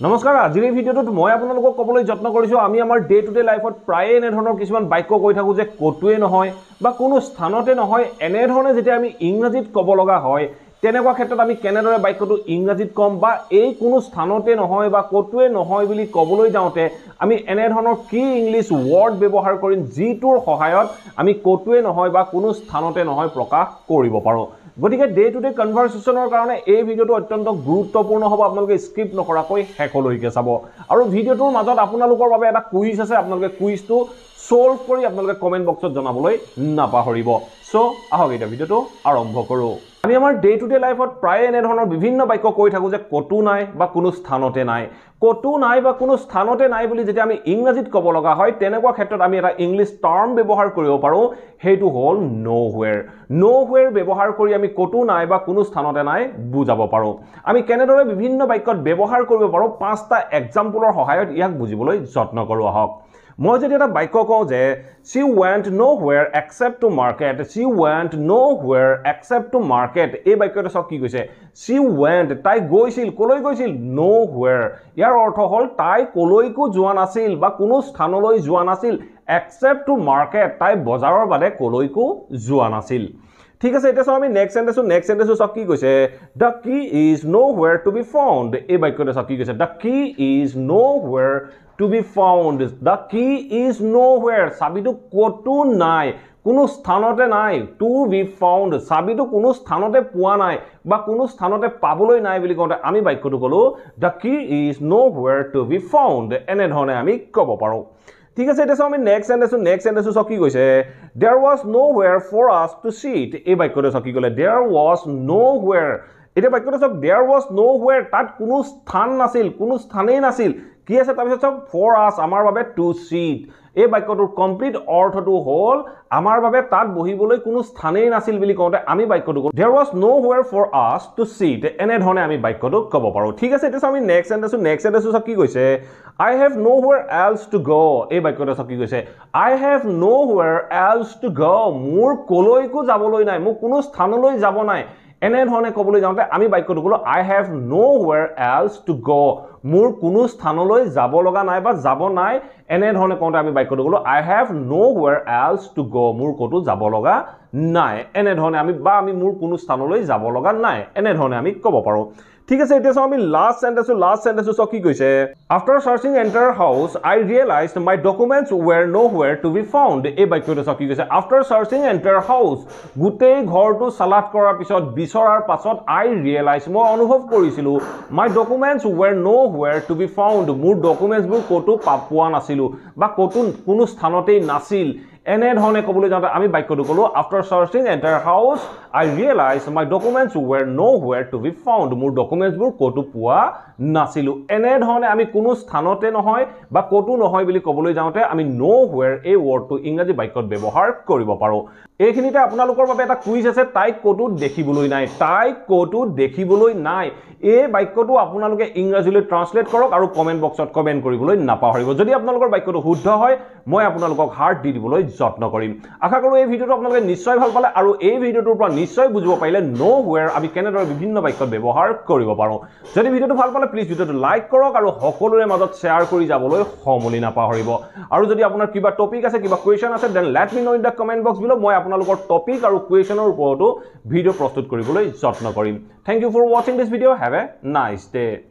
নমস্কাৰ আজিৰ এই ভিডিঅ'টোত মই আপোনালোকক ক'বলৈ যত্ন কৰিছোঁ আমি আমাৰ ডে টু ডে লাইফত প্ৰায় এনে ধৰণৰ কিছুমান বাক্য কৈ থাকোঁ যে কতোৱে নহয় বা কোনো স্থানতে নহয় এনে ধৰণে যেতিয়া আমি ইংৰাজীত ক'ব লগা হয় তেনেকুৱা ক্ষেত্ৰত আমি কেনেদৰে বাক্যটো ইংৰাজীত ক'ম বা এই কোনো স্থানতে নহয় বা কতোৱে নহয় বুলি ক'বলৈ যাওঁতে আমি এনে ধৰণৰ কি ইংলিছ ৱৰ্ড ব্যৱহাৰ কৰিম যিটোৰ সহায়ত আমি কতোৱে নহয় বা কোনো স্থানতে নহয় প্ৰকাশ কৰিব পাৰোঁ গতিকে ডে টু ডে কনভাৰসেশ্যনৰ কাৰণে এই ভিডিঅ'টো অত্যন্ত গুৰুত্বপূৰ্ণ হ'ব আপোনালোকে স্কিপ নকৰাকৈ শেষলৈকে চাব আৰু ভিডিঅ'টোৰ মাজত আপোনালোকৰ বাবে এটা কুইজ আছে আপোনালোকে কুইজটো সলভ কৰি আপোনালোকে কমেন্ট বক্সত জনাবলৈ নাপাহৰিব সো আহক এটা ভিডিঅ'টো আৰম্ভ কৰোঁ আমি আমাৰ ডে টু ডে লাইফত প্ৰায় এনে ধৰণৰ বিভিন্ন বাক্য কৈ থাকোঁ যে কতো নাই বা কোনো স্থানতে নাই কতো নাই বা কোনো স্থানতে নাই বুলি যেতিয়া আমি ইংৰাজীত ক'ব লগা হয় তেনেকুৱা ক্ষেত্ৰত আমি এটা ইংলিছ টাৰ্ম ব্যৱহাৰ কৰিব পাৰোঁ হেইটো হ'ল নোহোৱেৰ ব্যৱহাৰ কৰি আমি কতো নাই বা কোনো স্থানতে নাই বুজাব পাৰোঁ আমি কেনেদৰে বিভিন্ন বাক্যত ব্যৱহাৰ কৰিব পাৰোঁ পাঁচটা এক্সাম্পলৰ সহায়ত ইয়াক বুজিবলৈ যত্ন কৰোঁ আহক মই যদি এটা বাক্য কওঁ যে she went nowhere except to market she went nowhere except to market এই বাক্যটো সব কি কৈছে she went তাই গৈছিল কলৈ গৈছিল nowhere ইয়াৰ অৰ্থ হ'ল তাই কলৈকো যোৱা নাছিল বা কোনো স্থানলৈ যোৱা নাছিল except to market তাই বজাৰৰ বাদে কলৈকো যোৱা নাছিল ঠিক আছে এটা সব আমি নেক্সট সেন্টেন্স সব কি কৈছে the key is nowhere to be found এই বাক্যটো সব কি কৈছে the key is nowhere to be found the key is nowhere চাবিটো কতো নাই কোনো স্থানতে নাই to be found চাবিটো কোনো স্থানতে পোৱা নাই বা কোনো স্থানতে পাবলৈ নাই বুলি কওঁতে আমি বাক্যটো কলো the key is nowhere to be found এনে ধৰণে আমি ক'ব পাৰোঁ ঠিক আছে এটা আমি নেক্সট সেন্টেন্স সব কি কৈছে there was nowhere for us to sit এই বাক্যটো সব কি ক'লে there was nowhere এটা বাক্যটো সব there was nowhere তাত কোনো স্থান নাছিল কোনো স্থানেই নাছিল কি আছে তাৰপিছত সব for us আমাৰ বাবে to sit এই বাক্যটোৰ কমপ্লিট অৰ্থটো হ'ল আমাৰ বাবে তাত বহিবলৈ কোনো স্থানেই নাছিল বুলি কওঁতে আমি বাক্যটো কওঁ there was nowhere for us to sit এনে ধৰণে আমি বাক্যটো ক'ব পাৰোঁ ঠিক আছে এতিয়া আমি নেক্সট সেন্টেন্স সব কি কৈছে I have nowhere else to go এই বাক্যটো সব কি কৈছে I have nowhere else to go মোৰ কলৈকো যাবলৈ নাই মোৰ কোনো স্থানলৈ যাব নাই এনে ধৰণে ক'বলৈ যাওঁতে আমি বাক্যটো কলো I have nowhere else to go মোৰ কোনো স্থানলৈ যাব লগা নাই বা যাব নাই এনে ধৰণে কওঁতে আমি বাক্যটো কলো I have nowhere else to go মোৰ কতো যাব লগা নাই এনে ধৰণে আমি মোৰ কোনো স্থানলৈ যাব লগা নাই এনে ধৰণে আমি ক'ব পাৰোঁ ঠিক আছে এতিয়া আমি লাষ্ট সেন্টেন্স সব কি কৈছে after searching entire house I realized my documents were nowhere to be found এই বাক্যটো সব কি কৈছে after searching entire house গোটেই ঘৰটো সালাত কৰাৰ পিছত বিচৰাৰ পাছত I realized মই অনুভৱ কৰিছিলো my documents were nowhere to be found মোৰ ডকুমেন্টছবোৰ কতো পোৱা নাছিলো বা কতো কোনো স্থানতেই নাছিল এনে ধৰণে ক'বলৈ যাওঁতে আমি বাক্যটো কলো after searching entire house I realized my documents were nowhere to be found মোৰ ডকুমেন্টছবোৰ কতো পোৱা নাছিলো এনে ধৰণে আমি কোনো স্থানতে নহয় বা কতো নহয় বুলি ক'বলৈ যাওঁতে আমি nowhere এই ৱৰ্ডটো ইংৰাজী বাক্যত ব্যৱহাৰ কৰিব পাৰোঁ এইখিনিতে আপোনালোকৰ বাবে এটা কুইজ আছে তাই কতো দেখিবলৈ নাই এই বাক্যটো আপোনালোকে ইংৰাজীলৈ ট্ৰান্সলেট কৰক আৰু কমেন্ট বক্সত কমেন্ট কৰিবলৈ নাপাহৰিব যদি আপোনালোকৰ বাক্যটো শুদ্ধ হয় মই আপোনালোকক হাৰ্ট দি দিবলৈ যত্ন কৰিম আশা কৰোঁ এই ভিডিঅ'টো আপোনালোকে নিশ্চয় ভাল পালে আৰু এই ভিডিঅ'টোৰ পৰা নিশ্চয় বুজিব পাৰিলে nowhere আমি কেনেদৰে বিভিন্ন বাক্যত ব্যৱহাৰ কৰিব পাৰোঁ যদি ভিডিঅ'টো ভাল পালে প্লিজ ভিডিঅ'টো লাইক কৰক আৰু সকলোৰে মাজত শ্বেয়াৰ কৰি যাবলৈ সমলি নাপাহৰিব আৰু যদি আপোনাৰ কিবা টপিক আছে কিবা কোৱেশ্চন আছে then let me know in the comment box below মই আপোনালোকৰ টপিক আৰু কোৱেশ্চনৰ ওপৰতো ভিডিঅ' প্ৰস্তুত কৰিবলৈ যত্ন কৰিম thank you for watching this video' have a nice day